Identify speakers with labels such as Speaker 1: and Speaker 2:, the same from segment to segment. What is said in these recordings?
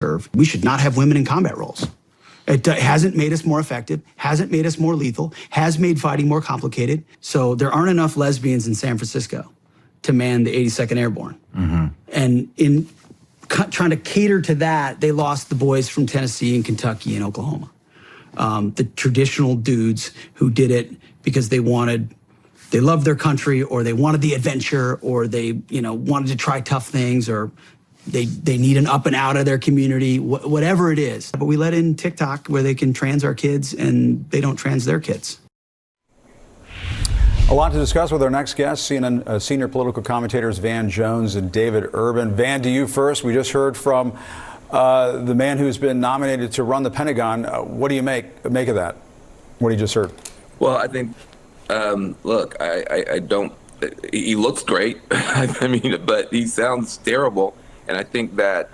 Speaker 1: serve. We should not have women in combat roles. It hasn't made us more effective, hasn't made us more lethal, has made fighting more complicated. So there aren't enough lesbians in San Francisco to man the 82nd Airborne. And in trying to cater to that, they lost the boys from Tennessee and Kentucky and Oklahoma. The traditional dudes who did it because they loved their country, or they wanted the adventure, or they, wanted to try tough things, or they need an up and out of their community, whatever it is. But we let in TikTok where they can trans our kids and they don't trans their kids.
Speaker 2: A lot to discuss with our next guests, CNN senior political commentators Van Jones and David Urban. Van, to you first. We just heard from the man who's been nominated to run the Pentagon. What do you make of that? What you just heard?
Speaker 3: Well, I think, look, I don't, he looks great. I mean, but he sounds terrible. And I think that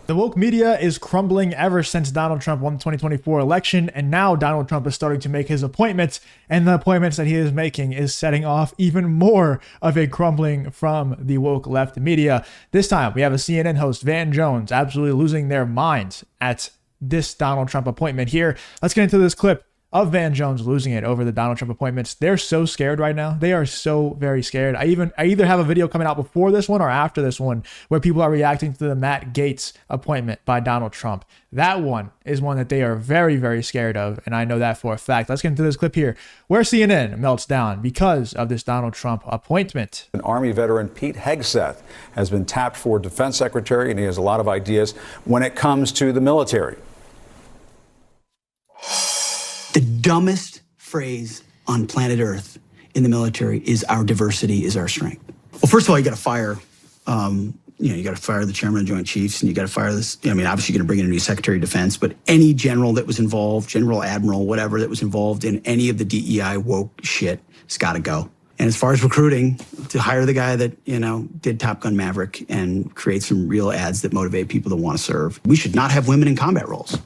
Speaker 4: the woke media is crumbling ever since Donald Trump won the 2024 election. And now Donald Trump is starting to make his appointments. And the appointments that he is making is setting off even more of a crumbling from the woke left media. This time, we have a CNN host, Van Jones, absolutely losing their minds at this Donald Trump appointment here. Let's get into this clip of Van Jones losing it over the Donald Trump appointments. They're so scared right now. They are so very scared. I either have a video coming out before this one or after this one where people are reacting to the Matt Gaetz appointment by Donald Trump. That one is one that they are very, very scared of, and I know that for a fact. Let's get into this clip here where CNN melts down because of this Donald Trump appointment.
Speaker 2: An Army veteran, Pete Hegseth, has been tapped for defense secretary, and he has a lot of ideas when it comes to the military.
Speaker 1: The dumbest phrase on planet Earth in the military is our diversity is our strength. Well, first of all, you got to fire, you got to fire the chairman of the Joint Chiefs, and you got to fire this. Obviously you're going to bring in a new Secretary of Defense, but any general that was involved, general, admiral, whatever, that was involved in any of the DEI woke shit has got to go. And as far as recruiting, to hire the guy that, did Top Gun Maverick and create some real ads that motivate people to want to serve. We should not have women in combat roles.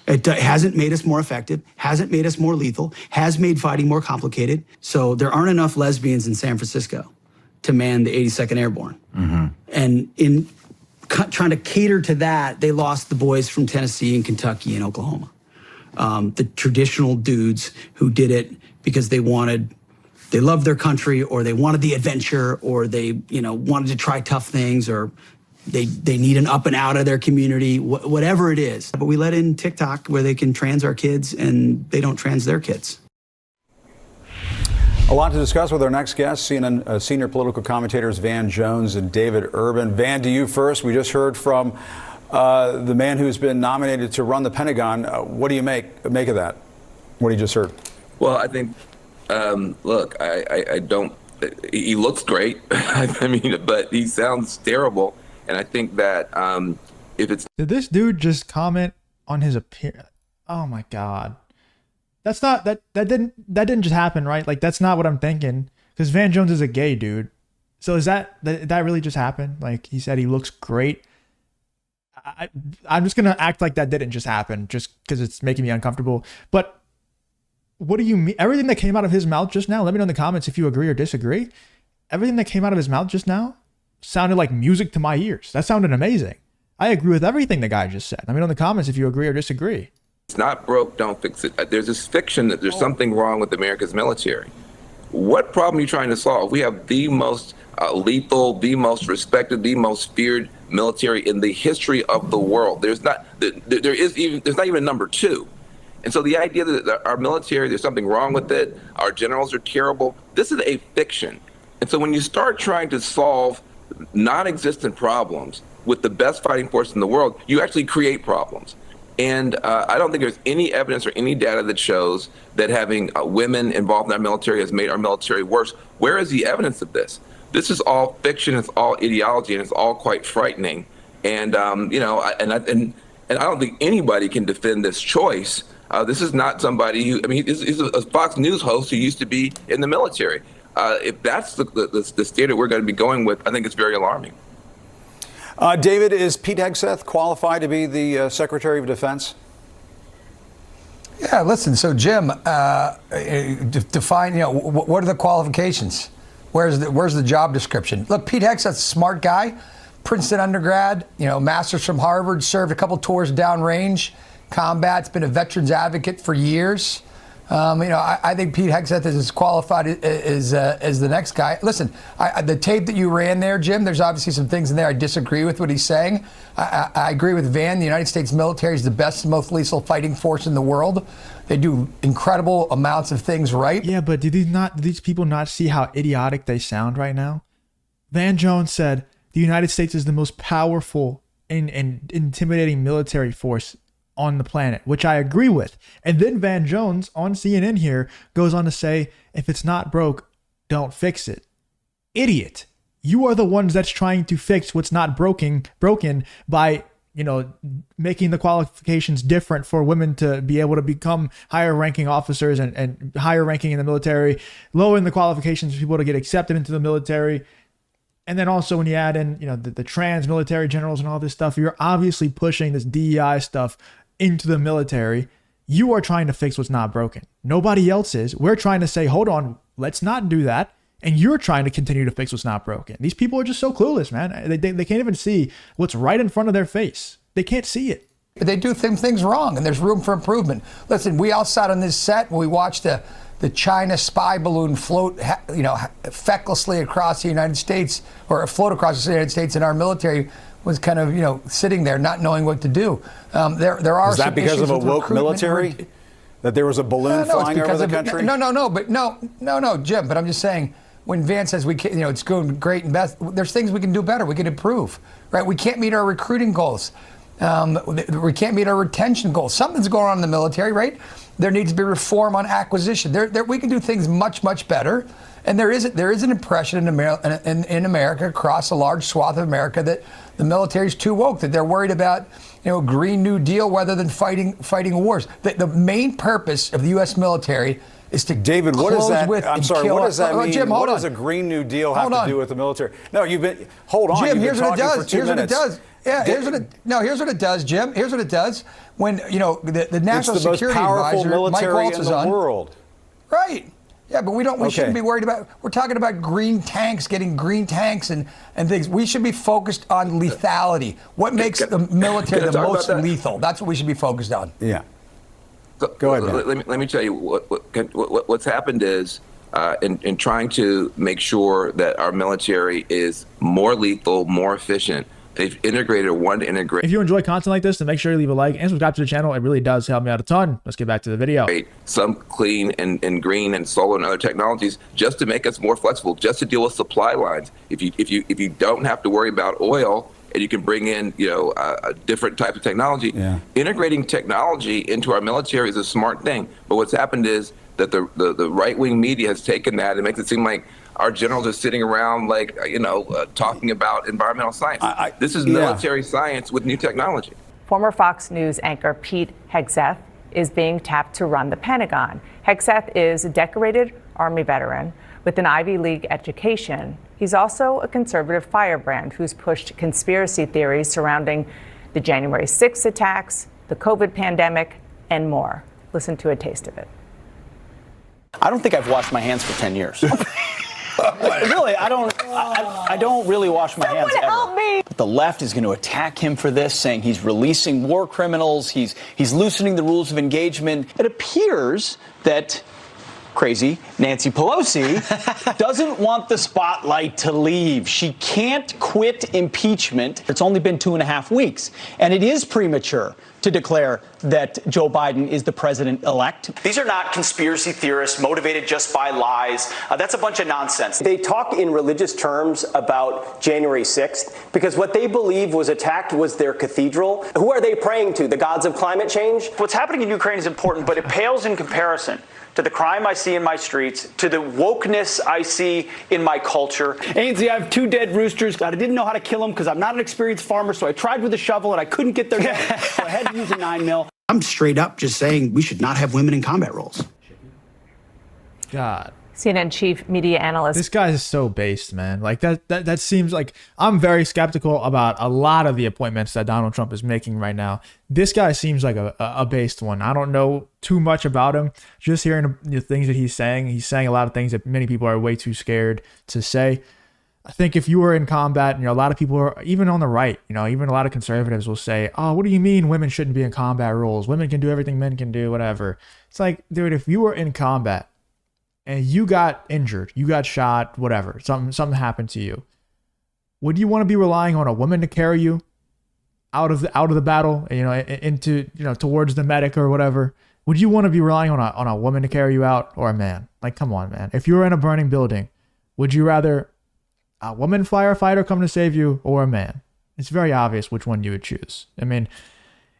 Speaker 1: It hasn't made us more effective, hasn't made us more lethal, has made fighting more complicated. So there aren't enough lesbians in San Francisco to man the 82nd Airborne. And in trying to cater to that, they lost the boys from Tennessee and Kentucky and Oklahoma. The traditional dudes who did it because they loved their country, or they wanted the adventure, or they, wanted to try tough things, or they need an up and out of their community, whatever it is. But we let in TikTok where they can trans our kids and they don't trans their kids.
Speaker 2: A lot to discuss with our next guests, CNN senior political commentators Van Jones and David Urban. Van, to you first. We just heard from the man who's been nominated to run the Pentagon. What do you make of that? What you just heard?
Speaker 3: Well, I think, look, I don't, he looks great. I mean, but he sounds terrible. And I think that if it's...
Speaker 4: Did this dude just comment on his appearance? Oh my God. That's not, that didn't just happen, right? Like, that's not what I'm thinking. Because Van Jones is a gay dude. So is that really just happened? Like, he said he looks great. I'm just going to act like that didn't just happen just because it's making me uncomfortable. But what do you mean? Everything that came out of his mouth just now, let me know in the comments if you agree or disagree. Everything that came out of his mouth just now sounded like music to my ears. That sounded amazing. I agree with everything the guy just said. Let me know in the comments if you agree or disagree.
Speaker 3: It's not broke, don't fix it. There's this fiction that there's something wrong with America's military. What problem are you trying to solve? We have the most lethal, the most respected, the most feared military in the history of the world. There's not even number two. And so the idea that our military, there's something wrong with it, our generals are terrible, this is a fiction. And so when you start trying to solve non-existent problems with the best fighting force in the world, you actually create problems. And I don't think there's any evidence or any data that shows that having women involved in our military has made our military worse. Where is the evidence of this? This is all fiction, it's all ideology, and it's all quite frightening. And I don't think anybody can defend this choice. This is not somebody who, he's a Fox News host who used to be in the military. If that's the standard we're going to be going with, I think it's very alarming.
Speaker 2: David, is Pete Hegseth qualified to be the Secretary of Defense?
Speaker 5: Yeah, listen, so Jim, define, what are the qualifications? Where's the job description? Look, Pete Hegseth's a smart guy, Princeton undergrad, master's from Harvard, served a couple tours downrange combat. Has been a veterans advocate for years. I think Pete Hegseth is as qualified as the next guy. Listen, the tape that you ran there, Jim, there's obviously some things in there I disagree with what he's saying. I agree with Van. The United States military is the best, most lethal fighting force in the world. They do incredible amounts of things right.
Speaker 4: Yeah, but do these people not see how idiotic they sound right now? Van Jones said the United States is the most powerful and intimidating military force on the planet, which I agree with. And then Van Jones on CNN here goes on to say, if it's not broke, don't fix it. Idiot. You are the ones that's trying to fix what's not broken by, making the qualifications different for women to be able to become higher ranking officers and higher ranking in the military, lowering the qualifications for people to get accepted into the military. And then also when you add in, the trans military generals and all this stuff, you're obviously pushing this DEI stuff into the military. You are trying to fix what's not broken. Nobody else is. We're trying to say, hold on, let's not do that. And you're trying to continue to fix what's not broken. These people are just so clueless, man. They can't even see what's right in front of their face. They can't see it.
Speaker 5: They do things wrong, and there's room for improvement. Listen, we all sat on this set when we watched the China spy balloon float, fecklessly across the United States, or float across the United States, and our military was kind of, sitting there not knowing what to do. There are. Is
Speaker 2: that because of a woke military? That there was a balloon flying over the country?
Speaker 5: No, Jim. But I'm just saying, when Van says we can't, it's going great and best, there's things we can do better. We can improve, right? We can't meet our recruiting goals. We can't meet our retention goals. Something's going on in the military, right? There needs to be reform on acquisition. We can do things much, much better. And there is an impression in America, across a large swath of America, that the military is too woke, that they're worried about Green New Deal rather than fighting wars. The main purpose of the U.S. military is to
Speaker 2: David, what
Speaker 5: close
Speaker 2: is that?
Speaker 5: with
Speaker 2: I'm sorry, what does that mean?
Speaker 5: Jim,
Speaker 2: what does a Green New Deal have to do with the military? No, hold on.
Speaker 5: Jim, here's what it does.
Speaker 2: For 2 minutes.
Speaker 5: What it does. Yeah, here's what it does, Jim. Here's what it does. When the National Security Advisor, Mike Waltz, is on.
Speaker 2: World.
Speaker 5: Right. Yeah, but we shouldn't be worried about. We're talking about green tanks, getting green tanks and things. We should be focused on lethality. What makes the military the most lethal? That's what we should be focused on.
Speaker 2: Yeah. Go ahead.
Speaker 3: Let me tell you what's happened is in trying to make sure that our military is more lethal, more efficient. They've integrated one integrate.
Speaker 4: If you enjoy content like this, then make sure you leave a like and subscribe to the channel. It really does help me out a ton. Let's get back to the video.
Speaker 3: Some clean and green and solar and other technologies just to make us more flexible, just to deal with supply lines. If you don't have to worry about oil and you can bring in a different type of technology, integrating technology into our military is a smart thing. But what's happened is that the right-wing media has taken that and makes it seem like our generals are sitting around talking about environmental science. This is military science with new technology.
Speaker 6: Former Fox News anchor Pete Hegseth is being tapped to run the Pentagon. Hegseth is a decorated Army veteran with an Ivy League education. He's also a conservative firebrand who's pushed conspiracy theories surrounding the January 6th attacks, the COVID pandemic, and more. Listen to a taste of it.
Speaker 7: I don't think I've washed my hands for 10 years. Really, I don't really wash my hands ever.
Speaker 6: Help me.
Speaker 7: But the left is going to attack him for this, saying he's releasing war criminals, he's loosening the rules of engagement. It appears that crazy Nancy Pelosi doesn't want the spotlight to leave. She can't quit impeachment. It's only been 2.5 weeks, and it is premature to declare that Joe Biden is the president-elect. These are not conspiracy theorists motivated just by lies. That's a bunch of nonsense.
Speaker 8: They talk in religious terms about January 6th because what they believe was attacked was their cathedral. Who are they praying to? The gods of climate change?
Speaker 7: What's happening in Ukraine is important, but it pales in comparison to the crime I see in my streets, to the wokeness I see in my culture. Ainsley, I have 2 dead roosters. I didn't know how to kill them because I'm not an experienced farmer, so I tried with a shovel and I couldn't get their dead, so I had to use a 9mm.
Speaker 1: I'm straight up just saying we should not have women in combat roles.
Speaker 4: God.
Speaker 6: CNN chief media analyst.
Speaker 4: This guy is so based, man. Like that seems like I'm very skeptical about a lot of the appointments that Donald Trump is making right now. This guy seems like a based one. I don't know too much about him. Just hearing the things that he's saying a lot of things that many people are way too scared to say. I think if you were in combat, a lot of people are, even on the right, even a lot of conservatives will say, oh, what do you mean women shouldn't be in combat roles? Women can do everything men can do, whatever. It's like, dude, if you were in combat and you got injured, you got shot, whatever, something happened to you, would you want to be relying on a woman to carry you out of the battle, into, towards the medic or whatever? Would you want to be relying on a woman to carry you out, or a man? Like, come on, man. If you were in a burning building, would you rather a woman firefighter come to save you or a man? It's very obvious which one you would choose. I mean,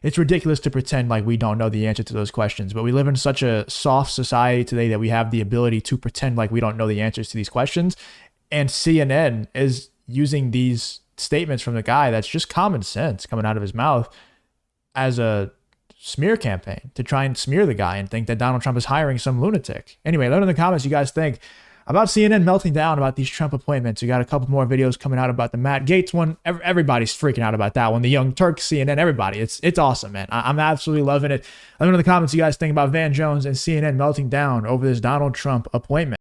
Speaker 4: it's ridiculous to pretend like we don't know the answer to those questions, but we live in such a soft society today that we have the ability to pretend like we don't know the answers to these questions. And CNN is using these statements from the guy that's just common sense coming out of his mouth as a smear campaign to try and smear the guy and think that Donald Trump is hiring some lunatic. Anyway, let me know in the comments you guys think about CNN melting down about these Trump appointments. We got a couple more videos coming out about the Matt Gaetz one. Everybody's freaking out about that one. The Young Turks, CNN, everybody. It's awesome, man. I'm absolutely loving it. Let me know in the comments you guys think about Van Jones and CNN melting down over this Donald Trump appointment.